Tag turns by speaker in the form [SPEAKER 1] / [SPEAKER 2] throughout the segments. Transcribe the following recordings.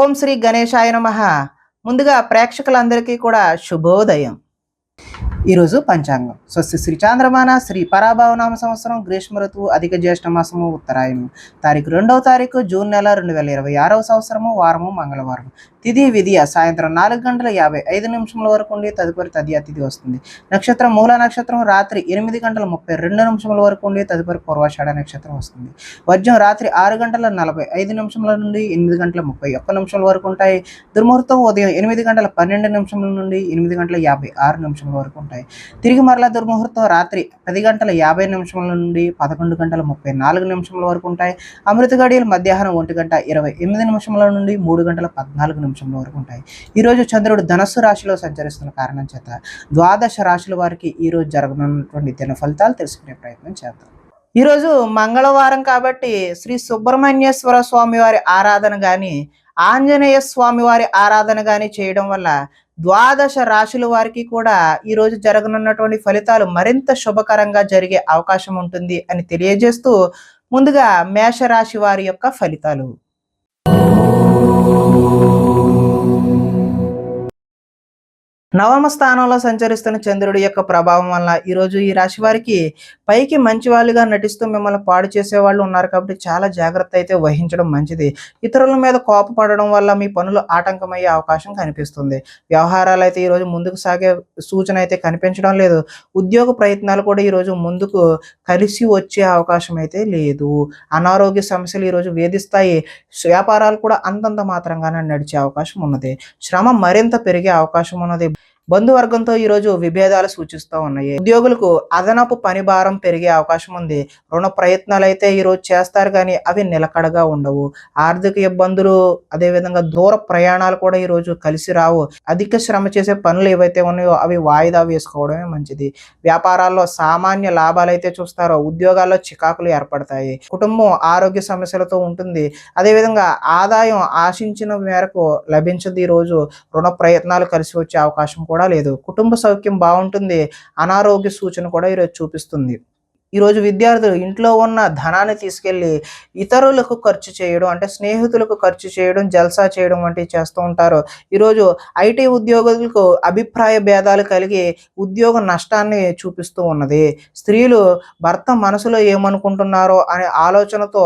[SPEAKER 1] ఓం శ్రీ గణేశాయ నమః. ముందుగా ప్రేక్షకులందరికీ కూడా శుభోదయం. ఈరోజు పంచాంగం స్వస్తి శ్రీ చాంద్రమాన శ్రీ పరాభవనామ సంవత్సరం గ్రీష్మ ఋతువు అధిక జ్యేష్ఠ మాసము ఉత్తరాయణం తారీఖు 2వ తారీఖు జూన్ నెల 2026వ సంవత్సరము వారము మంగళవారం. తిథి విధియ సాయంత్రం 4:55 వరకు ఉండి తదుపరి తదియా తిథి వస్తుంది. నక్షత్రం మూల నక్షత్రం రాత్రి 8:32 వరకు ఉండి తదుపరి పూర్వాషాఢ నక్షత్రం వస్తుంది. వర్జం రాత్రి 6:45 నుండి 8:31 వరకు ఉంటాయి. దుర్ముహూర్తం ఉదయం 8:12 నుండి 8:56 వరకు ఉంటాయి. తిరిగి మరలా దుర్ముహూర్తం రాత్రి 10:50 నుండి 11:34 వరకు ఉంటాయి. అమృత గడియలు మధ్యాహ్నం 1:28 నుండి 3:14 వరకు ఉంటాయి. ఈరోజు చంద్రుడు ధనస్సు రాశిలో సంచరిస్తున్న కారణం చేత ద్వాదశ రాశుల వారికి ఈరోజు జరగనున్నటువంటి దిన ఫలితాలు తెలుసుకునే ప్రయత్నం చేద్దాం. ఈరోజు మంగళవారం కాబట్టి శ్రీ సుబ్రహ్మణ్యేశ్వర స్వామి వారి ఆరాధన కానీ ఆంజనేయ స్వామి వారి ఆరాధన కానీ చేయడం వల్ల ద్వాదశ రాశుల వారికి కూడా ఈరోజు జరగనున్నటువంటి ఫలితాలు మరింత శుభకరంగా జరిగే అవకాశం ఉంటుంది అని తెలియజేస్తూ ముందుగా మేషరాశి వారి యొక్క ఫలితాలు. నవమ స్థానంలో సంచరిస్తున్న చంద్రుడి యొక్క ప్రభావం వల్ల ఈరోజు ఈ రాశి వారికి పైకి మంచి వాళ్ళుగా నటిస్తూ మిమ్మల్ని పాడు చేసే వాళ్ళు ఉన్నారు కాబట్టి చాలా జాగ్రత్త అయితే వహించడం మంచిది. ఇతరుల మీద కోపపడడం వల్ల మీ పనులు ఆటంకమయ్యే అవకాశం కనిపిస్తుంది. వ్యవహారాలు అయితే ఈరోజు ముందుకు సాగే సూచన అయితే కనిపించడం లేదు. ఉద్యోగ ప్రయత్నాలు కూడా ఈరోజు ముందుకు కలిసి వచ్చే అవకాశం అయితే లేదు. అనారోగ్య సమస్యలు ఈరోజు వేధిస్తాయి. వ్యాపారాలు కూడా అంతంత మాత్రంగానే నడిచే అవకాశం ఉన్నది. శ్రమ మరింత పెరిగే అవకాశం ఉన్నది. బంధువర్గంతో ఈరోజు విభేదాలు సూచిస్తూ ఉన్నాయి. ఉద్యోగులకు అదనపు పని భారం పెరిగే అవకాశం ఉంది. రుణ ప్రయత్నాలు అయితే ఈరోజు చేస్తారు కానీ అవి నిలకడగా ఉండవు. ఆర్థిక ఇబ్బందులు అదేవిధంగా దూర ప్రయాణాలు కూడా ఈరోజు కలిసి రావు. అధిక శ్రమ చేసే పనులు ఏవైతే ఉన్నాయో అవి వాయిదా వేసుకోవడమే మంచిది. వ్యాపారాల్లో సామాన్య లాభాలు అయితే చూస్తారో ఉద్యోగాల్లో చికాకులు ఏర్పడతాయి. కుటుంబం ఆరోగ్య సమస్యలతో ఉంటుంది. అదేవిధంగా ఆదాయం ఆశించిన మేరకు లభించదు. ఈరోజు రుణ ప్రయత్నాలు కలిసి వచ్చే అవకాశం కూడా లేదు. కుటుంబ సౌఖ్యం బాగుంటుంది. అనారోగ్య సూచన కూడా ఈరోజు చూపిస్తుంది. ఈరోజు విద్యార్థులు ఇంట్లో ఉన్న ధనాన్ని తీసుకెళ్ళి ఇతరులకు ఖర్చు చేయడం అంటే స్నేహితులకు ఖర్చు చేయడం జల్సా చేయడం వంటివి చేస్తూ ఉంటారు. ఈరోజు ఐటీ ఉద్యోగులకు అభిప్రాయ భేదాలు కలిగి ఉద్యోగ నష్టాన్ని చూపిస్తూ ఉన్నది. స్త్రీలు భర్త మనసులో ఏమనుకుంటున్నారో అనే ఆలోచనతో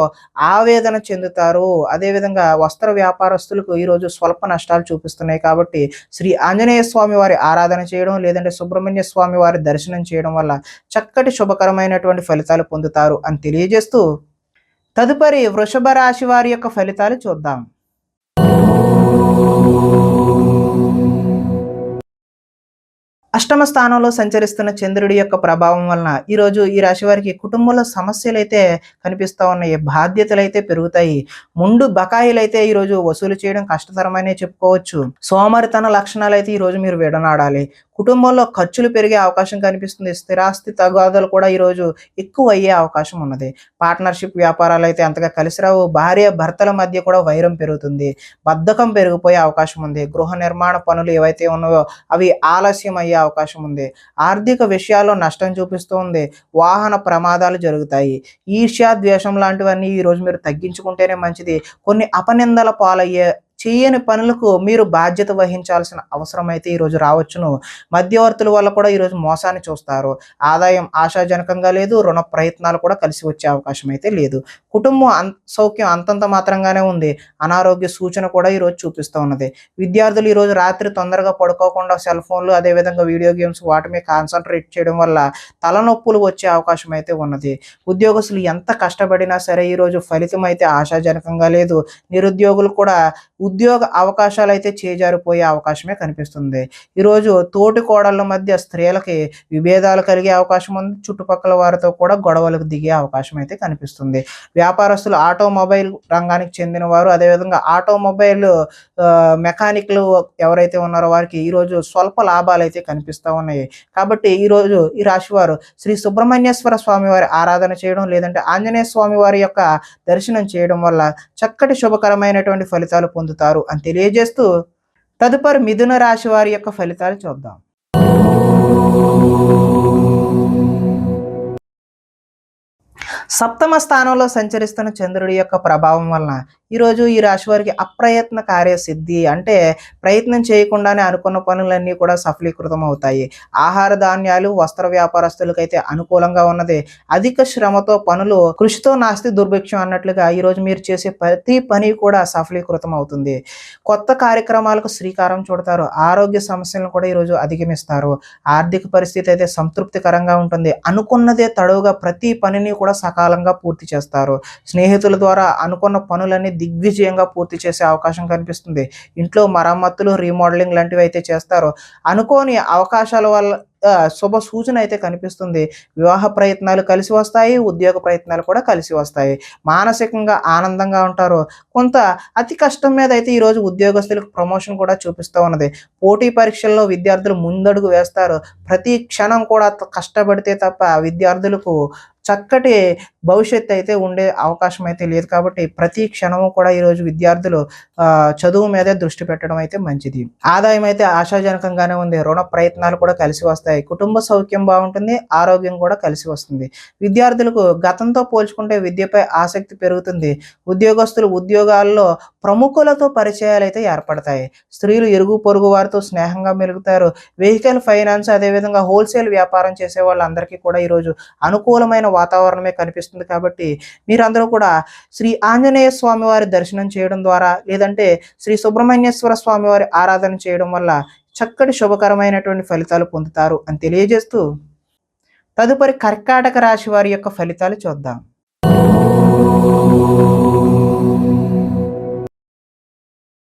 [SPEAKER 1] ఆవేదన చెందుతారు. అదేవిధంగా వస్త్ర వ్యాపారస్తులకు ఈరోజు స్వల్ప నష్టాలు చూపిస్తున్నాయి. కాబట్టి శ్రీ ఆంజనేయ స్వామి వారి ఆరాధన చేయడం లేదంటే సుబ్రహ్మణ్య స్వామి వారి దర్శనం చేయడం వల్ల చక్కటి శుభకరమైనటువంటి ఫలితాలు పొందుతారు అని తెలియజేస్తూ తదుపరి వృషభ రాశి వారి యొక్క ఫలితాలు చూద్దాం. అష్టమ స్థానంలో సంచరిస్తున్న చంద్రుడి యొక్క ప్రభావం వలన ఈరోజు ఈ రాశి వారికి కుటుంబంలో సమస్యలు అయితే కనిపిస్తూ ఉన్నాయి. బాధ్యతలు అయితే పెరుగుతాయి. ముందు బకాయిలు అయితే ఈరోజు వసూలు చేయడం కష్టతరమనే చెప్పుకోవచ్చు. సోమరితన లక్షణాలు అయితే ఈరోజు మీరు విడనాడాలి. కుటుంబంలో ఖర్చులు పెరిగే అవకాశం కనిపిస్తుంది. స్థిరాస్తి తగాదాలు కూడా ఈరోజు ఎక్కువ అయ్యే అవకాశం ఉన్నది. పార్ట్నర్షిప్ వ్యాపారాలు అయితే అంతగా కలిసి రావు. భార్య భర్తల మధ్య కూడా వైరం పెరుగుతుంది. బద్ధకం పెరిగిపోయే అవకాశం ఉంది. గృహ నిర్మాణ పనులు ఏవైతే ఉన్నాయో అవి ఆలస్యం అయ్యే అవకాశం ఉంది. ఆర్థిక విషయాల్లో నష్టం చూపిస్తూ ఉంది. వాహన ప్రమాదాలు జరుగుతాయి. ఈర్ష్య ద్వేషం లాంటివన్నీ ఈరోజు మీరు తగ్గించుకుంటేనే మంచిది. కొన్ని అపనిందల పాలయ్యే చేయని పనులకు మీరు బాధ్యత వహించాల్సిన అవసరం అయితే ఈరోజు రావచ్చును. మధ్యవర్తుల వల్ల కూడా ఈరోజు మోసాన్ని చూస్తారు. ఆదాయం ఆశాజనకంగా లేదు. రుణ ప్రయత్నాలు కూడా కలిసి వచ్చే అవకాశం అయితే లేదు. కుటుంబం సౌఖ్యం అంతంత మాత్రంగానే ఉంది. అనారోగ్య సూచన కూడా ఈరోజు చూపిస్తూ ఉన్నది. విద్యార్థులు ఈరోజు రాత్రి తొందరగా పడుకోకుండా సెల్ ఫోన్లు అదేవిధంగా వీడియో గేమ్స్ వాటి మీద కాన్సన్ట్రేట్ చేయడం వల్ల తలనొప్పులు వచ్చే అవకాశం అయితే ఉన్నది. ఉద్యోగస్తులు ఎంత కష్టపడినా సరే ఈరోజు ఫలితం అయితే ఆశాజనకంగా లేదు. నిరుద్యోగులు కూడా ఉద్యోగ అవకాశాలు అయితే చేజారిపోయే అవకాశమే కనిపిస్తుంది. ఈరోజు తోటి కోడళ్ళ మధ్య స్త్రీలకి విభేదాలు కలిగే అవకాశం ఉంది. చుట్టుపక్కల వారితో కూడా గొడవలకు దిగే అవకాశం అయితే కనిపిస్తుంది. వ్యాపారస్తులు ఆటోమొబైల్ రంగానికి చెందిన వారు అదేవిధంగా ఆటోమొబైల్ మెకానిక్లు ఎవరైతే ఉన్నారో వారికి ఈరోజు స్వల్ప లాభాలు అయితే కనిపిస్తూ ఉన్నాయి. కాబట్టి ఈరోజు ఈ రాశి వారు శ్రీ సుబ్రహ్మణ్యేశ్వర స్వామి వారి ఆరాధన చేయడం లేదంటే ఆంజనేయ స్వామి వారి యొక్క దర్శనం చేయడం వల్ల చక్కటి శుభకరమైనటువంటి ఫలితాలు పొందుతారు అని తెలియజేస్తూ తదుపరి మిథున రాశి వారి యొక్క ఫలితాలు చూద్దాం. సప్తమ స్థానంలో సంచరిస్తున్న చంద్రుడి యొక్క ప్రభావం వలన ఈరోజు ఈ రాశి వారికి అప్రయత్న కార్యసిద్ధి అంటే ప్రయత్నం చేయకుండానే అనుకున్న పనులన్నీ కూడా సఫలీకృతం అవుతాయి. ఆహార ధాన్యాలు, వస్త్ర వ్యాపారస్తులకైతే అనుకూలంగా ఉన్నది. అధిక శ్రమతో పనులు కృషితో నాస్తి దుర్భిక్షం అన్నట్లుగా ఈరోజు మీరు చేసే ప్రతి పని కూడా సఫలీకృతం అవుతుంది. కొత్త కార్యక్రమాలకు శ్రీకారం చుడతారు. ఆరోగ్య సమస్యలను కూడా ఈరోజు అధిగమిస్తారు. ఆర్థిక పరిస్థితి అయితే సంతృప్తికరంగా ఉంటుంది. అనుకున్నదే తడవుగా ప్రతి పనిని కూడా సకాలంగా పూర్తి చేస్తారు. స్నేహితుల ద్వారా అనుకున్న పనులన్నీ దిగ్విజయంగా పూర్తి చేసే అవకాశం కనిపిస్తుంది. ఇంట్లో మరమ్మతులు, రీమోడలింగ్ లాంటివి అయితే చేస్తారు. అనుకోని అవకాశాల వల్ల శుభ సూచన అయితే కనిపిస్తుంది. వివాహ ప్రయత్నాలు కలిసి వస్తాయి. ఉద్యోగ ప్రయత్నాలు కూడా కలిసి వస్తాయి. మానసికంగా ఆనందంగా ఉంటారు. కొంత అతి కష్టం మీద అయితే ఈరోజు ఉద్యోగస్తులకు ప్రమోషన్ కూడా చూపిస్తూ ఉన్నది. పోటీ పరీక్షల్లో విద్యార్థులు ముందడుగు వేస్తారు. ప్రతి క్షణం కూడా కష్టపడితే తప్ప విద్యార్థులకు చక్కటి భవిష్యత్తు అయితే ఉండే అవకాశం అయితే లేదు. కాబట్టి ప్రతి క్షణము కూడా ఈరోజు విద్యార్థులు చదువు మీదే దృష్టి పెట్టడం అయితే మంచిది. ఆదాయం అయితే ఆశాజనకంగానే ఉంది. రుణ ప్రయత్నాలు కూడా కలిసి వస్తాయి. కుటుంబ సౌఖ్యం బాగుంటుంది. ఆరోగ్యం కూడా కలిసి వస్తుంది. విద్యార్థులకు గతంతో పోల్చుకుంటే విద్యపై ఆసక్తి పెరుగుతుంది. ఉద్యోగస్తులు ఉద్యోగాల్లో ప్రముఖులతో పరిచయాలు అయితే ఏర్పడతాయి. స్త్రీలు ఇరుగు పొరుగు వారితో స్నేహంగా మెలుగుతారు. వెహికల్ ఫైనాన్స్, అదేవిధంగా హోల్సేల్ వ్యాపారం చేసే వాళ్ళందరికీ కూడా ఈరోజు అనుకూలమైన వాతావరణమే కనిపిస్తుంది. కాబట్టి మీరందరూ కూడా శ్రీ ఆంజనేయ స్వామి వారి దర్శనం చేయడం ద్వారా, లేదంటే శ్రీ సుబ్రహ్మణ్యేశ్వర స్వామి వారి ఆరాధన చేయడం వల్ల చక్కటి శుభకరమైనటువంటి ఫలితాలు పొందుతారు అని తెలియజేస్తూ, తదుపరి కర్కాటక రాశి వారి యొక్క ఫలితాలు చూద్దాం.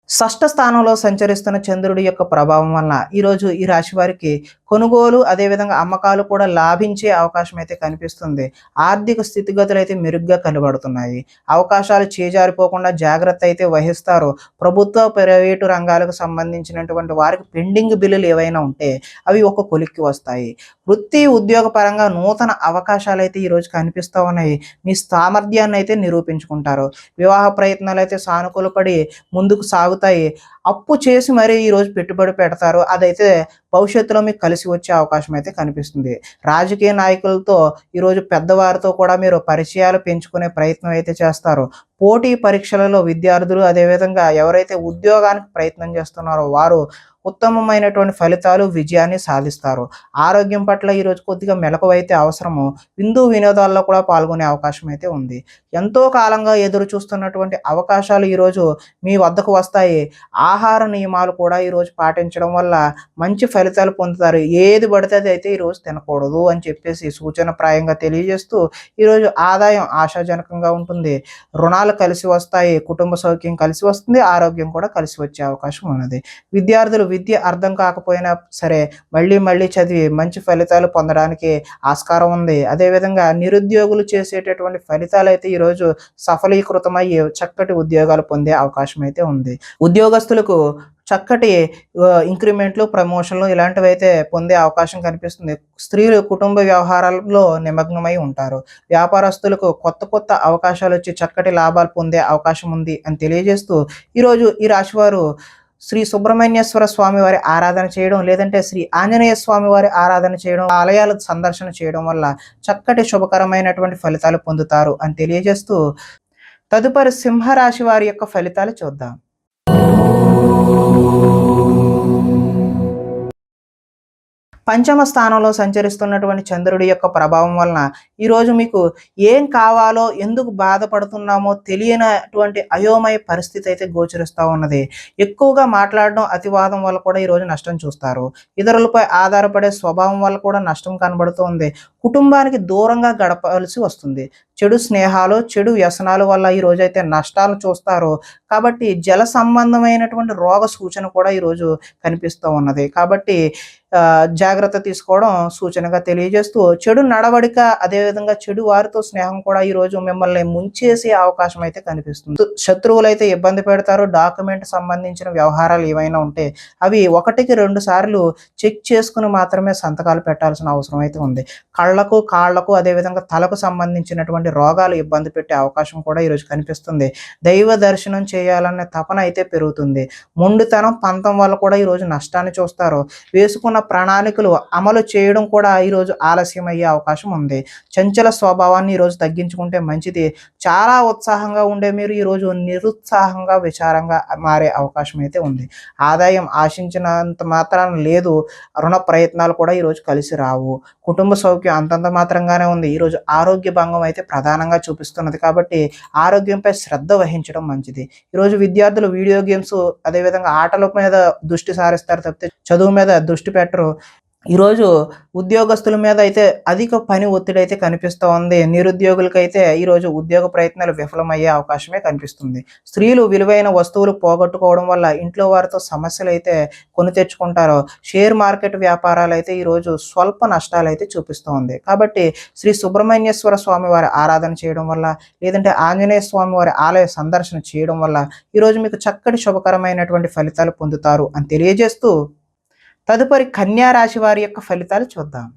[SPEAKER 1] షష్ఠ స్థానంలో సంచరిస్తున్న చంద్రుడి యొక్క ప్రభావం వలన ఈరోజు ఈ రాశి వారికి కొనుగోలు, అదేవిధంగా అమ్మకాలు కూడా లాభించే అవకాశం అయితే కనిపిస్తుంది. ఆర్థిక స్థితిగతులు అయితే మెరుగ్గా కనబడుతున్నాయి. అవకాశాలు చేజారిపోకుండా జాగ్రత్త అయితే వహిస్తారు. ప్రభుత్వ, ప్రైవేటు రంగాలకు సంబంధించినటువంటి వారికి పెండింగ్ బిల్లులు ఏవైనా ఉంటే అవి ఒక కొలిక్కి వస్తాయి. వృత్తి, ఉద్యోగ పరంగా నూతన అవకాశాలు అయితే ఈరోజు కనిపిస్తూ ఉన్నాయి. మీ సామర్థ్యాన్ని అయితే నిరూపించుకుంటారు. వివాహ ప్రయత్నాలు అయితే సానుకూలపడి ముందుకు సాగుతాయి. అప్పు చేసి మరీ ఈరోజు పెట్టుబడి పెడతారు. అదైతే భవిష్యత్తులో మీకు కలిసి వచ్చే అవకాశం అయితే కనిపిస్తుంది. రాజకీయ నాయకులతో ఈరోజు పెద్దవారితో కూడా మీరు పరిచయాలు పెంచుకునే ప్రయత్నం అయితే చేస్తారు. పోటీ పరీక్షలలో విద్యార్థులు, అదేవిధంగా ఎవరైతే ఉద్యోగానికి ప్రయత్నం చేస్తున్నారో వారు ఉత్తమమైనటువంటి ఫలితాలు, విజయాన్ని సాధిస్తారు. ఆరోగ్యం పట్ల ఈరోజు కొద్దిగా మెలకువైతే అవసరము. విందు వినోదాల్లో కూడా పాల్గొనే అవకాశం అయితే ఉంది. ఎంతో కాలంగా ఎదురు చూస్తున్నటువంటి అవకాశాలు ఈరోజు మీ వద్దకు వస్తాయి. ఆహార నియమాలు కూడా ఈరోజు పాటించడం వల్ల మంచి ఫలితాలు పొందుతారు. ఏది పడితే అది అయితే ఈరోజు తినకూడదు అని చెప్పేసి సూచనప్రాయంగా తెలియజేస్తూ, ఈరోజు ఆదాయం ఆశాజనకంగా ఉంటుంది. రుణాలు కలిసి వస్తాయి. కుటుంబ సౌఖ్యం కలిసి వస్తుంది. ఆరోగ్యం కూడా కలిసి వచ్చే అవకాశం ఉన్నది. విద్యార్థులు విద్య అర్థం కాకపోయినా సరే మళ్ళీ మళ్ళీ చదివి మంచి ఫలితాలు పొందడానికి ఆస్కారం ఉంది. అదేవిధంగా నిరుద్యోగులు చేసేటటువంటి ఫలితాలు అయితే ఈరోజు సఫలీకృతమయ్యి చక్కటి ఉద్యోగాలు పొందే అవకాశం అయితే ఉంది. ఉద్యోగస్తులకు చక్కటి ఇంక్రిమెంట్లు, ప్రమోషన్లు ఇలాంటివి అయితే పొందే అవకాశం కనిపిస్తుంది. స్త్రీలు కుటుంబ వ్యవహారాల్లో నిమగ్నమై ఉంటారు. వ్యాపారస్తులకు కొత్త కొత్త అవకాశాలు వచ్చి చక్కటి లాభాలు పొందే అవకాశం ఉంది అని తెలియజేస్తూ, ఈరోజు ఈ రాశివారు శ్రీ సుబ్రహ్మణ్యేశ్వర స్వామి వారి ఆరాధన చేయడం, లేదంటే శ్రీ ఆంజనేయ స్వామి వారి ఆరాధన చేయడం, ఆలయాల సందర్శన చేయడం వల్ల చక్కటి శుభకరమైనటువంటి ఫలితాలు పొందుతారు అని తెలియజేస్తూ, తదుపరి సింహరాశి వారి యొక్క ఫలితాలు చూద్దాం. పంచమ స్థానంలో సంచరిస్తున్నటువంటి చంద్రుడి యొక్క ప్రభావం వలన ఈరోజు మీకు ఏం కావాలో, ఎందుకు బాధపడుతున్నామో తెలియనటువంటి అయోమయ పరిస్థితి అయితే గోచరిస్తూ ఉన్నది. ఎక్కువగా మాట్లాడడం, అతివాదం వల్ల కూడా ఈరోజు నష్టం చూస్తారు. ఇతరులపై ఆధారపడే స్వభావం వల్ల కూడా నష్టం కనబడుతుంది. కుటుంబానికి దూరంగా గడపాల్సి వస్తుంది. చెడు స్నేహాలు, చెడు వ్యసనాల వల్ల ఈ రోజైతే నష్టాలు చూస్తారు. కాబట్టి జల సంబంధమైనటువంటి రోగ సూచన కూడా ఈరోజు కనిపిస్తూ ఉన్నది. కాబట్టి జాగ్రత్త తీసుకోవడం సూచనగా తెలియజేస్తూ, చెడు నడవడిక, అదేవిధంగా చెడు వారితో స్నేహం కూడా ఈరోజు మిమ్మల్ని ముంచేసే అవకాశం అయితే కనిపిస్తుంది. శత్రువులు అయితే ఇబ్బంది పెడతారు. డాక్యుమెంట్ సంబంధించిన వ్యవహారాలు ఏవైనా ఉంటే అవి 1కి 2 సార్లు చెక్ చేసుకుని మాత్రమే సంతకాలు పెట్టాల్సిన అవసరం అయితే ఉంది. కళ్ళ కళ్ళకు, కాళ్ళకు అదేవిధంగా తలకు సంబంధించినటువంటి రోగాలు ఇబ్బంది పెట్టే అవకాశం కూడా ఈరోజు కనిపిస్తుంది. దైవ దర్శనం చేయాలనే తపన అయితే పెరుగుతుంది. మొండితనం, పంతం వల్ల కూడా ఈరోజు నష్టాన్ని చూస్తారు. వేసుకున్న ప్రణాళికలు అమలు చేయడం కూడా ఈరోజు ఆలస్యం అయ్యే అవకాశం ఉంది. చంచల స్వభావాన్ని ఈరోజు తగ్గించుకుంటే మంచిది. చాలా ఉత్సాహంగా ఉండే మీరు ఈరోజు నిరుత్సాహంగా, విచారంగా మారే అవకాశం అయితే ఉంది. ఆదాయం ఆశించినంత మాత్రాన లేదు. రుణ ప్రయత్నాలు కూడా ఈరోజు కలిసి రావు. కుటుంబ సౌఖ్యం అంతంత మాత్రంగానే ఉంది. ఈరోజు ఆరోగ్య భంగం అయితే ప్రధానంగా చూపిస్తున్నది కాబట్టి ఆరోగ్యంపై శ్రద్ధ వహించడం మంచిది. ఈరోజు విద్యార్థులు వీడియో గేమ్స్ అదేవిధంగా ఆటల మీద దృష్టి సారిస్తారు తప్పితే చదువు మీద దృష్టి పెట్టరు. ఈరోజు ఉద్యోగస్తుల మీద అయితే అధిక పని ఒత్తిడి అయితే కనిపిస్తూ ఉంది. నిరుద్యోగులకైతే ఈరోజు ఉద్యోగ ప్రయత్నాలు విఫలమయ్యే అవకాశమే కనిపిస్తుంది. స్త్రీలు విలువైన వస్తువులు పోగొట్టుకోవడం వల్ల ఇంట్లో వారితో సమస్యలు అయితే కొని తెచ్చుకుంటారు. షేర్ మార్కెట్ వ్యాపారాలు అయితే ఈరోజు స్వల్ప నష్టాలు అయితే చూపిస్తూ ఉంది. కాబట్టి శ్రీ సుబ్రహ్మణ్యేశ్వర స్వామి వారి ఆరాధన చేయడం వల్ల, లేదంటే ఆంజనేయ స్వామి వారి ఆలయ సందర్శన చేయడం వల్ల ఈరోజు మీకు చక్కటి శుభకరమైనటువంటి ఫలితాలు పొందుతారు అని తెలియజేస్తూ తదుపరి కన్యా రాశి వారి యొక్క ఫలితాలు చూద్దాం.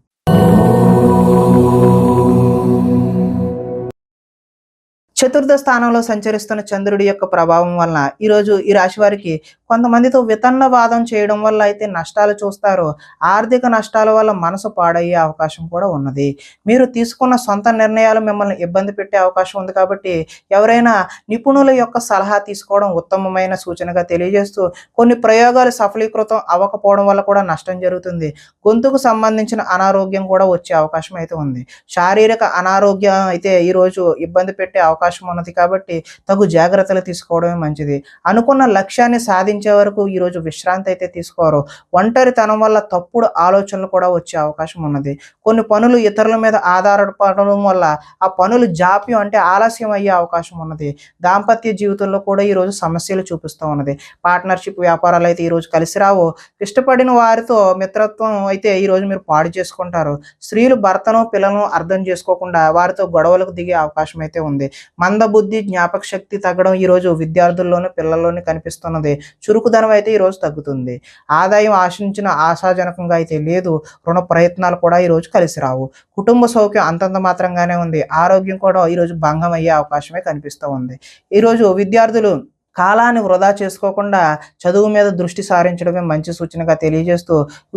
[SPEAKER 1] చతుర్థ స్థానంలో సంచరిస్తున్న చంద్రుడి యొక్క ప్రభావం వలన ఈరోజు ఈ రాశి వారికి కొంతమందితో వితన్నవాదం చేయడం వల్ల అయితే నష్టాలు చూస్తారు. ఆర్థిక నష్టాల వల్ల మనసు పాడయ్యే అవకాశం కూడా ఉన్నది. మీరు తీసుకున్న సొంత నిర్ణయాలు మిమ్మల్ని ఇబ్బంది పెట్టే అవకాశం ఉంది. కాబట్టి ఎవరైనా నిపుణుల యొక్క సలహా తీసుకోవడం ఉత్తమమైన సూచనగా తెలియజేస్తూ కొన్ని ప్రయోగాలు సఫలీకృతం అవ్వకపోవడం వల్ల కూడా నష్టం జరుగుతుంది. గొంతుకు సంబంధించిన అనారోగ్యం కూడా వచ్చే అవకాశం అయితే ఉంది. శారీరక అనారోగ్యం అయితే ఈరోజు ఇబ్బంది పెట్టే అవకాశం ఉన్నది. కాబట్టి తగు జాగ్రత్తలు తీసుకోవడమే మంచిది. అనుకున్న లక్ష్యాన్ని సాధించే వరకు ఈరోజు విశ్రాంతి అయితే తీసుకోరు. ఒంటరితనం వల్ల తప్పుడు ఆలోచనలు కూడా వచ్చే అవకాశం ఉన్నది. కొన్ని పనులు ఇతరుల మీద ఆధారపడడం వల్ల ఆ పనులు జాప్యం అంటే ఆలస్యం అయ్యే అవకాశం ఉన్నది. దాంపత్య జీవితంలో కూడా ఈరోజు సమస్యలు చూపిస్తూ ఉన్నది. పార్ట్నర్షిప్ వ్యాపారాలు అయితే ఈరోజు కలిసి రావు. ఇష్టపడిన వారితో మిత్రత్వం అయితే ఈరోజు మీరు పాడు చేసుకుంటారు. స్త్రీలు భర్తను, పిల్లలను అర్థం చేసుకోకుండా వారితో గొడవలకు దిగే అవకాశం అయితే ఉంది. మందబుద్ధి, జ్ఞాపక శక్తి తగ్గడం ఈరోజు విద్యార్థుల్లోనూ, పిల్లల్లోనూ కనిపిస్తున్నది. చురుకుదనం అయితే ఈరోజు తగ్గుతుంది. ఆదాయం ఆశించిన ఆశాజనకంగా అయితే లేదు. రుణ ప్రయత్నాలు కూడా ఈరోజు కలిసి రావు. కుటుంబ సౌఖ్యం అంతంత మాత్రంగానే ఉంది. ఆరోగ్యం కూడా ఈరోజు భంగం అయ్యే అవకాశమే కనిపిస్తూ ఉంది. ఈరోజు విద్యార్థులు కాలాన్ని వృధా చేసుకోకుండా చదువు మీద దృష్టి సారించడమే మంచి సూచనగా తెలియజేస్తూ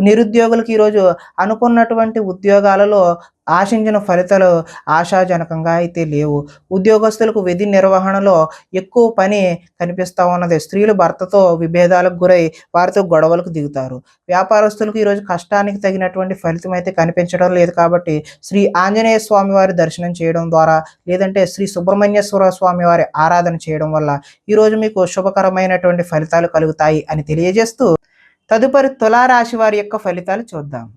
[SPEAKER 1] నిరుద్యోగులకు ఈరోజు అనుకున్నటువంటి ఉద్యోగాలలో ఆశించిన ఫలితాలు ఆశాజనకంగా అయితే లేవు. ఉద్యోగస్తులకు విధి నిర్వహణలో ఎక్కువ పని కనిపిస్తూ ఉన్నది. స్త్రీలు భర్తతో విభేదాలకు గురై వారితో గొడవలకు దిగుతారు. వ్యాపారస్తులకు ఈరోజు కష్టానికి తగినటువంటి ఫలితం అయితే కనిపించడం లేదు. కాబట్టి శ్రీ ఆంజనేయ స్వామి వారి దర్శనం చేయడం ద్వారా, లేదంటే శ్రీ సుబ్రహ్మణ్యేశ్వర స్వామి వారి ఆరాధన చేయడం వల్ల ఈరోజు మీకు శుభకరమైనటువంటి ఫలితాలు కలుగుతాయి అని తెలియజేస్తూ తదుపరి తులారాశి వారి యొక్క ఫలితాలు చూద్దాం.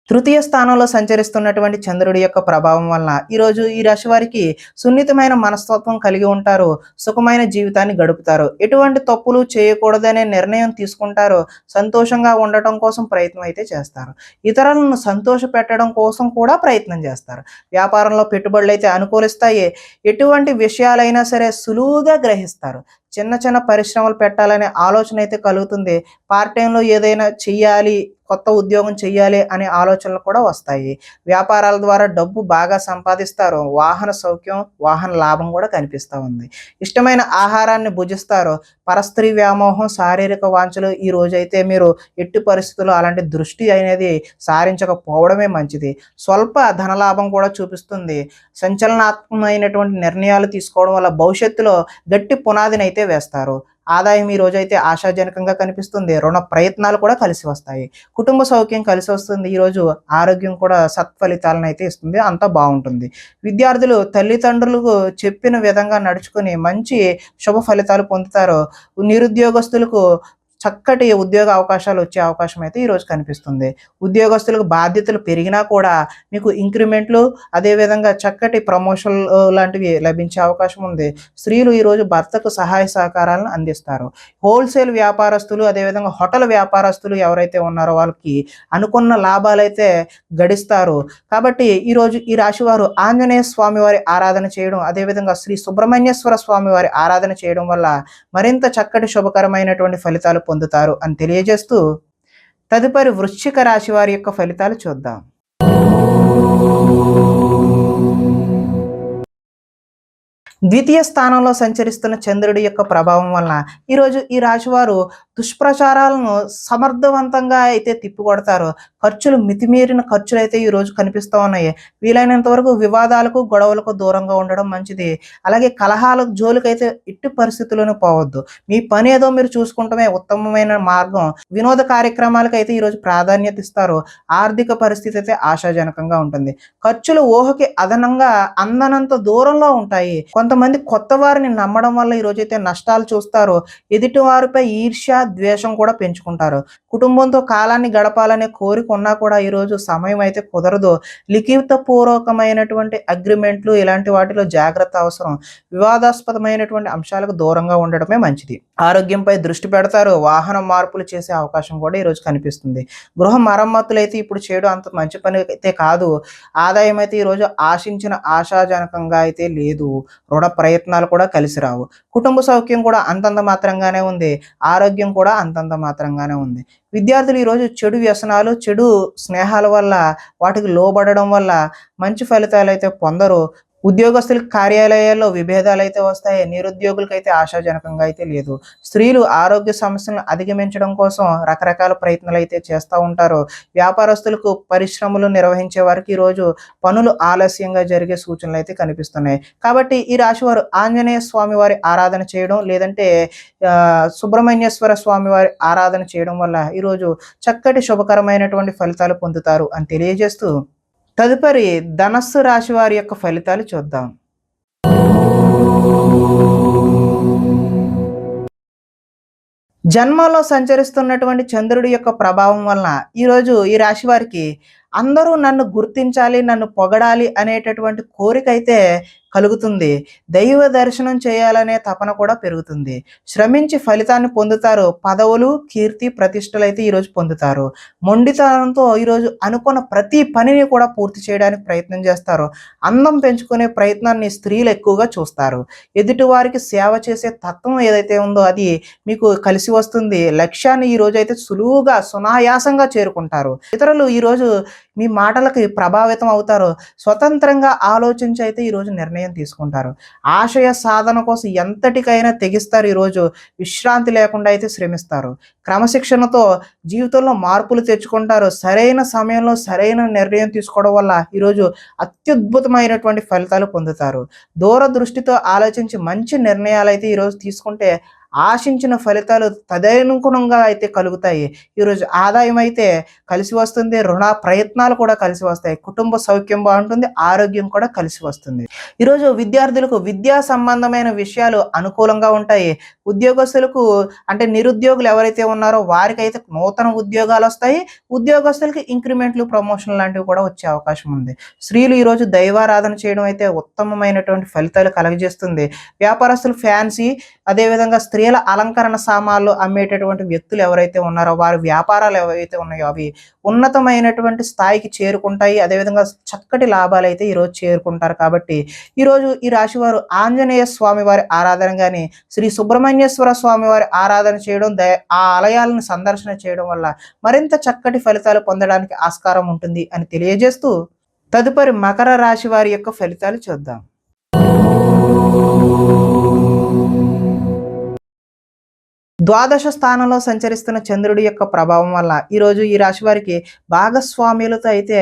[SPEAKER 1] తృతీయ స్థానంలో సంచరిస్తున్నటువంటి చంద్రుడి యొక్క ప్రభావం వలన ఈరోజు ఈ రాశి వారికి సున్నితమైన మనస్తత్వం కలిగి ఉంటారు. సుఖమైన జీవితాన్ని గడుపుతారు. ఎటువంటి తప్పులు చేయకూడదనే నిర్ణయం తీసుకుంటారు. సంతోషంగా ఉండటం కోసం ప్రయత్నం అయితే చేస్తారు. ఇతరులను సంతోష పెట్టడం కోసం కూడా ప్రయత్నం చేస్తారు. వ్యాపారంలో పెట్టుబడులు అయితే అనుకూలిస్తాయి. ఎటువంటి విషయాలైనా సరే సులువుగా గ్రహిస్తారు. చిన్న చిన్న పరిశ్రమలు పెట్టాలనే ఆలోచన అయితే కలుగుతుంది. పార్ట్ టైంలో ఏదైనా చెయ్యాలి, కొత్త ఉద్యోగం చెయ్యాలి అనే ఆలోచనలు కూడా వస్తాయి. వ్యాపారాల ద్వారా డబ్బు బాగా సంపాదిస్తారు. వాహన సౌఖ్యం, వాహన లాభం కూడా కనిపిస్తూ ఉంది. ఇష్టమైన ఆహారాన్ని భుజిస్తారు. పరస్త్రీ వ్యామోహం, శారీరక వాంఛలు ఈ రోజైతే మీరు ఎట్టి పరిస్థితుల్లో అలాంటి దృష్టి అనేది సారించకపోవడమే మంచిది. స్వల్ప ధనలాభం కూడా చూపిస్తుంది. సంచలనాత్మకమైనటువంటి నిర్ణయాలు తీసుకోవడం వల్ల భవిష్యత్తులో గట్టి పునాదిని అయితే వేస్తారు. ఆదాయం ఈ రోజైతే ఆశాజనకంగా కనిపిస్తుంది. రుణ ప్రయత్నాలు కూడా కలిసి వస్తాయి. కుటుంబ సౌఖ్యం కలిసి వస్తుంది. ఈరోజు ఆరోగ్యం కూడా సత్ఫలితాలను అయితే ఇస్తుంది. అంతా బాగుంటుంది. విద్యార్థులు తల్లిదండ్రులకు చెప్పిన విధంగా నడుచుకుని మంచి శుభ ఫలితాలు పొందుతారు. నిరుద్యోగస్తులకు చక్కటి ఉద్యోగ అవకాశాలు వచ్చే అవకాశం అయితే ఈరోజు కనిపిస్తుంది. ఉద్యోగస్తులకు బాధ్యతలు పెరిగినా కూడా మీకు ఇంక్రిమెంట్లు, అదేవిధంగా చక్కటి ప్రమోషన్ లాంటివి లభించే అవకాశం ఉంది. స్త్రీలు ఈరోజు భర్తకు సహాయ సహకారాలను అందిస్తారు. హోల్సేల్ వ్యాపారస్తులు, అదేవిధంగా హోటల్ వ్యాపారస్తులు ఎవరైతే ఉన్నారో వాళ్ళకి అనుకున్న లాభాలైతే గడిస్తారు. కాబట్టి ఈరోజు ఈ రాశి వారు ఆంజనేయ స్వామి వారి ఆరాధన చేయడం, అదేవిధంగా శ్రీ సుబ్రహ్మణ్యేశ్వర స్వామి వారి ఆరాధన చేయడం వల్ల మరింత చక్కటి శుభకరమైనటువంటి ఫలితాలు పొందుతారు అని తెలియజేస్తూ తదుపరి వృశ్చిక రాశి వారి యొక్క ఫలితాలు చూద్దాం. ద్వితీయ స్థానంలో సంచరిస్తున్న చంద్రుడి యొక్క ప్రభావం వలన ఈరోజు ఈ రాశివారు దుష్ప్రచారాలను సమర్థవంతంగా అయితే తిప్పికొడతారు. ఖర్చులు మితిమీరిన ఖర్చులు అయితే ఈరోజు కనిపిస్తూ ఉన్నాయి. వీలైనంత వరకు వివాదాలకు గొడవలకు దూరంగా ఉండడం మంచిది. అలాగే కలహాలకు జోలికైతే ఎట్టి పరిస్థితుల్లోనూ పోవద్దు. మీ పని ఏదో మీరు చూసుకుంటమే ఉత్తమమైన మార్గం. వినోద కార్యక్రమాలకు అయితే ఈరోజు ప్రాధాన్యత ఇస్తారు. ఆర్థిక పరిస్థితి అయితే ఆశాజనకంగా ఉంటుంది. ఖర్చులు ఊహకి అదనంగా అందనంత దూరంలో ఉంటాయి. కొంతమంది కొత్త వారిని నమ్మడం వల్ల ఈ రోజైతే నష్టాలు చూస్తారు. ఎదుటి వారిపై ఈర్ష్య, ద్వేషం కూడా పెంచుకుంటారు. కుటుంబంతో కాలాన్ని గడపాలనే కోరిక ఉన్నా కూడా ఈరోజు సమయం అయితే కుదరదు. లిఖిత పూర్వకమైనటువంటి అగ్రిమెంట్లు ఇలాంటి వాటిలో జాగ్రత్త అవసరం. వివాదాస్పదమైనటువంటి అంశాలకు దూరంగా ఉండడమే మంచిది. ఆరోగ్యంపై దృష్టి పెడతారు. వాహన మార్పులు చేసే అవకాశం కూడా ఈరోజు కనిపిస్తుంది. గృహ మరమ్మతులు అయితే ఇప్పుడు చేయడం అంత మంచి పని అయితే కాదు. ఆదాయం అయితే ఈరోజు ఆశించిన ఆశాజనకంగా అయితే లేదు. రుణ ప్రయత్నాలు కూడా కలిసి రావు. కుటుంబ సౌఖ్యం కూడా అంతంత మాత్రంగానే ఉంది. ఆరోగ్యం కూడా అంతంత మాత్రంగానే ఉంది. విద్యార్థులు ఈరోజు చెడు వ్యసనాలు, చెడు స్నేహాల వల్ల వాటికి లోబడడం వల్ల మంచి ఫలితాలు అయితే పొందరు. ఉద్యోగస్తులకు కార్యాలయాల్లో విభేదాలు అయితే వస్తాయి. నిరుద్యోగులకైతే ఆశాజనకంగా అయితే లేదు. స్త్రీలు ఆరోగ్య సమస్యలను అధిగమించడం కోసం రకరకాల ప్రయత్నాలు అయితే చేస్తూ ఉంటారు. వ్యాపారస్తులకు పరిశ్రమలు నిర్వహించే వారికి ఈరోజు పనులు ఆలస్యంగా జరిగే సూచనలు అయితే కనిపిస్తున్నాయి. కాబట్టి ఈ రాశి వారు ఆంజనేయ స్వామి వారి ఆరాధన చేయడం, లేదంటే సుబ్రహ్మణ్యేశ్వర స్వామి వారి ఆరాధన చేయడం వల్ల ఈరోజు చక్కటి శుభకరమైనటువంటి ఫలితాలు పొందుతారు అని తెలియజేస్తూ, తదుపరి ధనస్సు రాశి వారి యొక్క ఫలితాలు చూద్దాం. జన్మలో సంచరిస్తున్నటువంటి చంద్రుడి యొక్క ప్రభావం వలన ఈరోజు ఈ రాశి వారికి అందరూ నన్ను గుర్తించాలి, నన్ను పొగడాలి అనేటటువంటి కోరిక అయితే కలుగుతుంది. దైవ దర్శనం చేయాలనే తపన కూడా పెరుగుతుంది. శ్రమించి ఫలితాన్ని పొందుతారు. పదవులు, కీర్తి, ప్రతిష్టలు అయితే ఈరోజు పొందుతారు. మొండితనంతో ఈరోజు అనుకున్న ప్రతి పనిని కూడా పూర్తి చేయడానికి ప్రయత్నం చేస్తారు. అందం పెంచుకునే ప్రయత్నాన్ని స్త్రీలు ఎక్కువగా చూస్తారు. ఎదుటి వారికి సేవ చేసే తత్వం ఏదైతే ఉందో అది మీకు కలిసి వస్తుంది. లక్ష్యాన్ని ఈరోజు అయితే సులువుగా, సునాయాసంగా చేరుకుంటారు. ఇతరులు ఈరోజు మీ మాటలకి ప్రభావితం అవుతారు. స్వతంత్రంగా ఆలోచించి అయితే ఈరోజు నిర్ణయం తీసుకుంటారు. ఆశయ సాధన కోసం ఎంతటికైనా తెగిస్తారు. ఈరోజు విశ్రాంతి లేకుండా అయితే శ్రమిస్తారు. క్రమశిక్షణతో జీవితంలో మార్పులు తెచ్చుకుంటారు. సరైన సమయంలో సరైన నిర్ణయం తీసుకోవడం వల్ల ఈరోజు అత్యద్భుతమైనటువంటి ఫలితాలు పొందుతారు. దూరదృష్టితో ఆలోచించి మంచి నిర్ణయాలు అయితే ఈరోజు తీసుకుంటే ఆశించిన ఫలితాలు తదనుగుణంగా అయితే కలుగుతాయి. ఈరోజు ఆదాయం అయితే కలిసి వస్తుంది. రుణ ప్రయత్నాలు కూడా కలిసి వస్తాయి. కుటుంబ సౌఖ్యం బాగుంటుంది. ఆరోగ్యం కూడా కలిసి వస్తుంది. ఈరోజు విద్యార్థులకు విద్యా సంబంధమైన విషయాలు అనుకూలంగా ఉంటాయి. ఉద్యోగస్తులకు అంటే నిరుద్యోగులు ఎవరైతే ఉన్నారో వారికైతే నూతన ఉద్యోగాలు వస్తాయి. ఉద్యోగస్తులకి ఇంక్రిమెంట్లు, ప్రమోషన్ లాంటివి కూడా వచ్చే అవకాశం ఉంది. స్త్రీలు ఈరోజు దైవారాధన చేయడం అయితే ఉత్తమమైనటువంటి ఫలితాలు కలగజేస్తుంది. వ్యాపారస్తులు ఫ్యాన్సీ, అదేవిధంగా స్త్రీల అలంకరణ సామాన్లు అమ్మేటటువంటి వ్యక్తులు ఎవరైతే ఉన్నారో వారి వ్యాపారాలు ఏవైతే ఉన్నాయో అవి ఉన్నతమైనటువంటి స్థాయికి చేరుకుంటాయి. అదేవిధంగా చక్కటి లాభాలు అయితే ఈరోజు చేరుకుంటారు. కాబట్టి ఈరోజు ఈ రాశి వారు ఆంజనేయ స్వామి వారి ఆరాధన కానీ, శ్రీ సుబ్రహ్మణ్యేశ్వర స్వామి వారి ఆరాధన చేయడం, ఆ ఆలయాలను సందర్శన చేయడం వల్ల మరింత చక్కటి ఫలితాలు పొందడానికి ఆస్కారం ఉంటుంది అని తెలియజేస్తూ, తదుపరి మకర రాశి వారి యొక్క ఫలితాలు చూద్దాం. ద్వాదశ స్థానంలో సంచరిస్తున్న చంద్రుడి యొక్క ప్రభావం వల్ల ఈరోజు ఈ రాశి వారికి భాగస్వామ్యులతో అయితే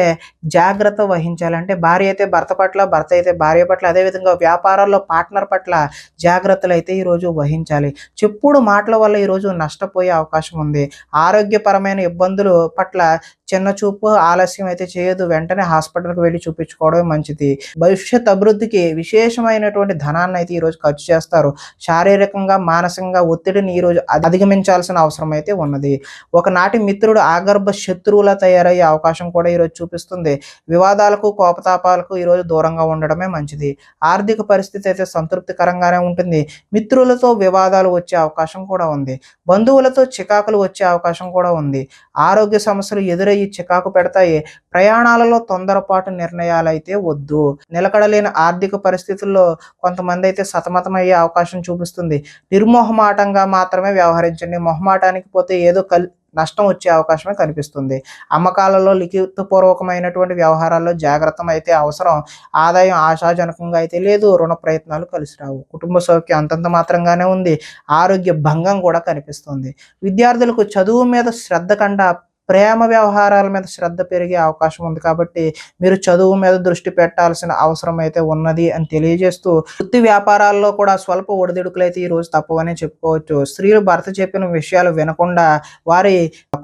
[SPEAKER 1] జాగ్రత్త వహించాలి. అంటే భార్య అయితే భర్త పట్ల, భర్త అయితే భార్య పట్ల, అదేవిధంగా వ్యాపారాల్లో పార్ట్నర్ పట్ల జాగ్రత్తలు అయితే ఈరోజు వహించాలి. చెప్పుడు మాటల వల్ల ఈరోజు నష్టపోయే అవకాశం ఉంది. ఆరోగ్యపరమైన ఇబ్బందులు పట్ల చిన్న చూపు, ఆలస్యం అయితే చేయదు. వెంటనే హాస్పిటల్కి వెళ్ళి చూపించుకోవడమే మంచిది. భవిష్యత్ అభివృద్ధికి విశేషమైనటువంటి ధనాన్ని అయితే ఈరోజు ఖర్చు చేస్తారు. శారీరకంగా, మానసికంగా ఒత్తిడిని ఈరోజు అధిగమించాల్సిన అవసరం అయితే ఉన్నది. ఒకనాటి మిత్రుడు ఆగర్భ శత్రువులా తయారయ్యే అవకాశం కూడా ఈరోజు చూపిస్తుంది. వివాదాలకు, కోపతాపాలకు ఈరోజు దూరంగా ఉండడమే మంచిది. ఆర్థిక పరిస్థితి అయితే సంతృప్తికరంగానే ఉంటుంది. మిత్రులతో వివాదాలు వచ్చే అవకాశం కూడా ఉంది. బంధువులతో చికాకులు వచ్చే అవకాశం కూడా ఉంది. ఆరోగ్య సమస్యలు ఎదురయ్యి చికాకు పెడతాయి. ప్రయాణాలలో తొందరపాటు నిర్ణయాలు అయితే వద్దు. నిలకడలేని ఆర్థిక పరిస్థితుల్లో కొంతమంది అయితే సతమతమయ్యే అవకాశం చూపిస్తుంది. నిర్మోహమాటంగా మాత్రమే వ్యవహరించండి. మొహమాటానికి పోతే ఏదో నష్టం వచ్చే అవకాశమే కనిపిస్తుంది. అమ్మకాలలో లిఖితపూర్వకమైనటువంటి వ్యవహారాల్లో జాగ్రత్త అయితే అవసరం. ఆదాయం ఆశాజనకంగా అయితే లేదు. రుణ ప్రయత్నాలు కలిసి రావు. కుటుంబ సౌఖ్యం అంతంత మాత్రంగానే ఉంది. ఆరోగ్య భంగం కూడా కనిపిస్తుంది. విద్యార్థులకు చదువు మీద శ్రద్ధ కంటే ప్రేమ వ్యవహారాల మీద శ్రద్ధ పెరిగే అవకాశం ఉంది. కాబట్టి మీరు చదువు మీద దృష్టి పెట్టాల్సిన అవసరం అయితే ఉన్నది అని తెలియజేస్తూ, వృత్తి వ్యాపారాల్లో కూడా స్వల్ప ఒడిదుడుకులు అయితే ఈరోజు తప్పవనే చెప్పుకోవచ్చు. స్త్రీలు భర్త చెప్పిన విషయాలు వినకుండా వారి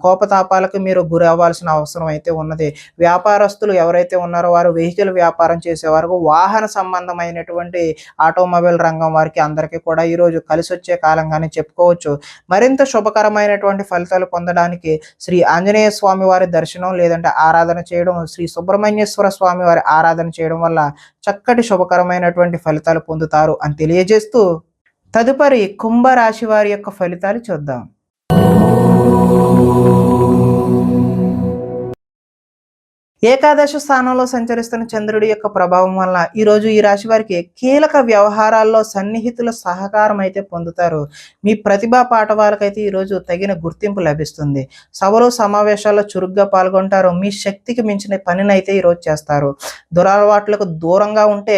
[SPEAKER 1] కోపతాపాలకు మీరు గురి అవ్వాల్సిన అవసరం అయితే ఉన్నది. వ్యాపారస్తులు ఎవరైతే ఉన్నారో వారు వెహికల్ వ్యాపారం చేసేవారు, వాహన సంబంధమైనటువంటి ఆటోమొబైల్ రంగం వారికి అందరికీ కూడా ఈరోజు కలిసి వచ్చే కాలంగానే చెప్పుకోవచ్చు. మరింత శుభకరమైనటువంటి ఫలితాలు పొందడానికి శ్రీ ఆంజనేయ స్వామి వారి దర్శనం లేదంటే ఆరాధన చేయడం, శ్రీ సుబ్రహ్మణ్యేశ్వర స్వామి వారి ఆరాధన చేయడం వల్ల చక్కటి శుభకరమైనటువంటి ఫలితాలు పొందుతారు అని తెలియజేస్తూ, తదుపరి కుంభరాశి వారి యొక్క ఫలితాలు చూద్దాం. ఏకాదశ స్థానంలో సంచరిస్తున్న చంద్రుడి యొక్క ప్రభావం వల్ల ఈరోజు ఈ రాశి వారికి కీలక వ్యవహారాల్లో సన్నిహితుల సహకారం అయితే పొందుతారు. మీ ప్రతిభా పాఠవాలకైతే ఈరోజు తగిన గుర్తింపు లభిస్తుంది. సభలు సమావేశాల్లో చురుగ్గా పాల్గొంటారు. మీ శక్తికి మించిన పనినైతే ఈరోజు చేస్తారు. దురలవాట్లకు దూరంగా ఉంటే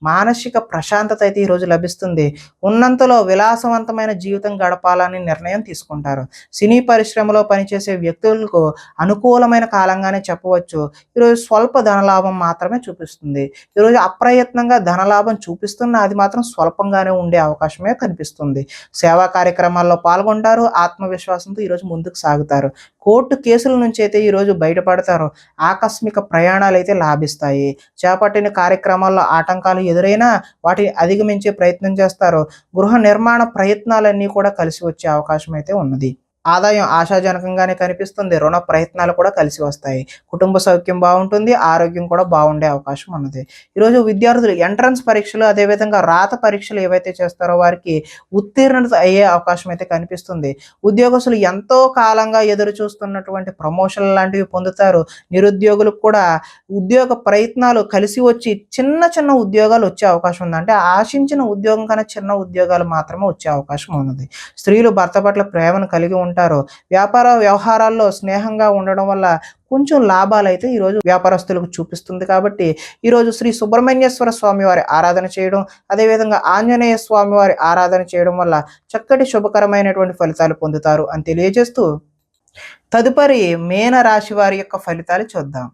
[SPEAKER 1] మానసిక ప్రశాంతత అయితే ఈరోజు లభిస్తుంది. ఉన్నంతలో విలాసవంతమైన జీవితం గడపాలని నిర్ణయం తీసుకుంటారు. సినీ పరిశ్రమలో పనిచేసే వ్యక్తులకు అనుకూలమైన కాలంగానే చెప్పవచ్చు. ఈరోజు స్వల్ప ధనలాభం మాత్రమే చూపిస్తుంది. ఈరోజు అప్రయత్నంగా ధనలాభం చూపిస్తున్న అది మాత్రం స్వల్పంగానే ఉండే అవకాశమే కనిపిస్తుంది. సేవా కార్యక్రమాల్లో పాల్గొంటారు. ఆత్మవిశ్వాసంతో ఈరోజు ముందుకు సాగుతారు. కోర్టు కేసుల నుంచి అయితే ఈరోజు బయటపడతారు. ఆకస్మిక ప్రయాణాలు అయితే లాభిస్తాయి. చేపట్టిన కార్యక్రమాల్లో ఆటంకాలు ఎదురైనా వాటిని అధిగమించే ప్రయత్నం చేస్తారు. గృహ నిర్మాణ ప్రయత్నాలన్నీ కూడా కలిసి వచ్చే అవకాశం అయితే ఉన్నది. ఆదాయం ఆశాజనకంగానే కనిపిస్తుంది. రుణ ప్రయత్నాలు కూడా కలిసి వస్తాయి. కుటుంబ సౌఖ్యం బాగుంటుంది. ఆరోగ్యం కూడా బాగుండే అవకాశం ఉన్నది. ఈరోజు విద్యార్థులు ఎంట్రన్స్ పరీక్షలు అదేవిధంగా రాత పరీక్షలు ఏవైతే చేస్తారో వారికి ఉత్తీర్ణత అయ్యే అవకాశం అయితే కనిపిస్తుంది. ఉద్యోగస్తులు ఎంతో కాలంగా ఎదురు చూస్తున్నటువంటి ప్రమోషన్లు లాంటివి పొందుతారు. నిరుద్యోగులకు కూడా ఉద్యోగ ప్రయత్నాలు కలిసి వచ్చి చిన్న చిన్న ఉద్యోగాలు వచ్చే అవకాశం ఉంది. అంటే ఆశించిన ఉద్యోగం కన్నా చిన్న ఉద్యోగాలు మాత్రమే వచ్చే అవకాశం ఉన్నది. స్త్రీలు భర్త పట్ల ప్రేమను కలిగి ఉంటారు. వ్యాపార వ్యవహారాల్లో స్నేహంగా ఉండడం వల్ల కొంచెం లాభాలు అయితే ఈరోజు వ్యాపారస్తులకు చూపిస్తుంది. కాబట్టి ఈరోజు శ్రీ సుబ్రహ్మణ్యేశ్వర స్వామి వారి ఆరాధన చేయడం, అదేవిధంగా ఆంజనేయ స్వామి వారి ఆరాధన చేయడం వల్ల చక్కటి శుభకరమైనటువంటి ఫలితాలు పొందుతారు అని తెలియజేస్తూ, తదుపరి మీన రాశి వారి యొక్క ఫలితాలు చూద్దాం.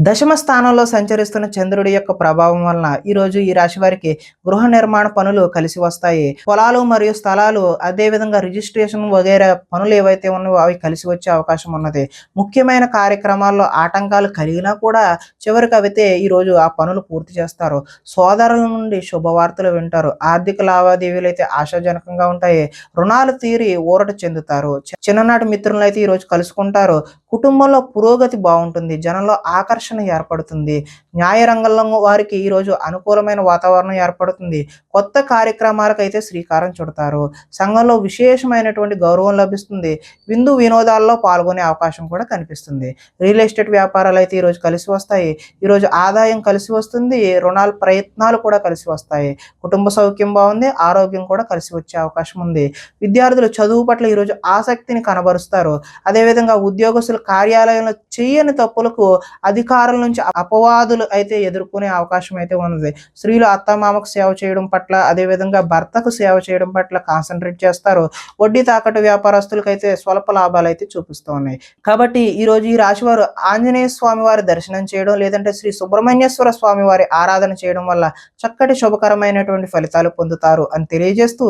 [SPEAKER 1] దశమ స్థానంలో సంచరిస్తున్న చంద్రుడి యొక్క ప్రభావం వలన ఈరోజు ఈ రాశి వారికి గృహ నిర్మాణ పనులు కలిసి వస్తాయి. పొలాలు మరియు స్థలాలు అదేవిధంగా రిజిస్ట్రేషన్ వగైరా పనులు ఏవైతే ఉన్నాయో అవి కలిసి వచ్చే అవకాశం ఉన్నది. ముఖ్యమైన కార్యక్రమాల్లో ఆటంకాలు కలిగినా కూడా చివరికి అవితే ఈరోజు ఆ పనులు పూర్తి చేస్తారు. సోదరుల నుండి శుభవార్తలు వింటారు. ఆర్థిక లావాదేవీలు అయితే ఆశాజనకంగా ఉంటాయి. రుణాలు తీరి ఊరట చెందుతారు. చిన్ననాటి మిత్రులను అయితే ఈరోజు కలుసుకుంటారు. కుటుంబంలో పురోగతి బాగుంటుంది. జనంలో ఆకర్షణ ఏర్పడుతుంది. న్యాయ రంగంలో వారికి ఈరోజు అనుకూలమైన వాతావరణం ఏర్పడుతుంది. కొత్త కార్యక్రమాలకు అయితే శ్రీకారం చుడతారు. సంఘంలో విశేషమైనటువంటి గౌరవం లభిస్తుంది. విందు వినోదాల్లో పాల్గొనే అవకాశం కూడా కనిపిస్తుంది. రియల్ ఎస్టేట్ వ్యాపారాలు అయితే ఈరోజు కలిసి వస్తాయి. ఈరోజు ఆదాయం కలిసి వస్తుంది. రుణాల ప్రయత్నాలు కూడా కలిసి వస్తాయి. కుటుంబ సౌఖ్యం బాగుంది. ఆరోగ్యం కూడా కలిసి వచ్చే అవకాశం ఉంది. విద్యార్థులు చదువు పట్ల ఈరోజు ఆసక్తిని కనబరుస్తారు. అదేవిధంగా ఉద్యోగస్తులు కార్యాలయంలో చేయని తప్పులకు అధికారుల నుంచి అపవాదులు అయితే ఎదుర్కొనే అవకాశం అయితే ఉన్నది. స్త్రీలు అత్తమామకు సేవ చేయడం పట్ల అదేవిధంగా భర్తకు సేవ చేయడం పట్ల కాన్సన్ట్రేట్ చేస్తారు. వడ్డీ తాకట్టు వ్యాపారస్తులకు అయితే స్వల్ప లాభాలు అయితే చూపిస్తూ ఉన్నాయి. కాబట్టి ఈరోజు ఈ రాశి వారు ఆంజనేయ స్వామి వారి దర్శనం చేయడం లేదంటే శ్రీ సుబ్రహ్మణ్యేశ్వర స్వామి వారి ఆరాధన చేయడం వల్ల చక్కటి శుభకరమైనటువంటి ఫలితాలు పొందుతారు అని తెలియజేస్తూ,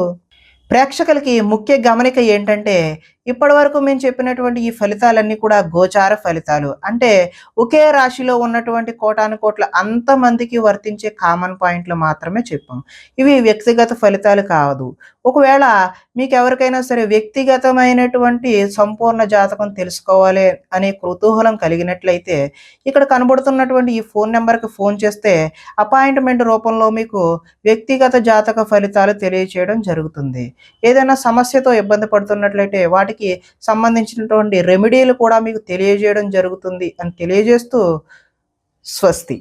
[SPEAKER 1] ప్రేక్షకులకి ముఖ్య గమనిక ఏంటంటే ఇప్పటి వరకు మేము చెప్పినటువంటి ఈ ఫలితాలన్నీ కూడా గోచార ఫలితాలు. అంటే ఒకే రాశిలో ఉన్నటువంటి కోటాను కోట్ల అంతమందికి వర్తించే కామన్ పాయింట్లు మాత్రమే చెప్పాం. ఇవి వ్యక్తిగత ఫలితాలు కాదు. ఒకవేళ మీకు ఎవరికైనా సరే వ్యక్తిగతమైనటువంటి సంపూర్ణ జాతకం తెలుసుకోవాలి అనే కుతూహలం కలిగినట్లయితే ఇక్కడ కనబడుతున్నటువంటి ఈ ఫోన్ నెంబర్కి ఫోన్ చేస్తే అపాయింట్మెంట్ రూపంలో మీకు వ్యక్తిగత జాతక ఫలితాలు తెలియచేయడం జరుగుతుంది. ఏదైనా సమస్యతో ఇబ్బంది పడుతున్నట్లయితే వాటికి సంబంధించినటువంటి రెమెడీలు కూడా మీకు తెలియజేయడం జరుగుతుంది అని తెలియజేస్తూ స్వస్తి.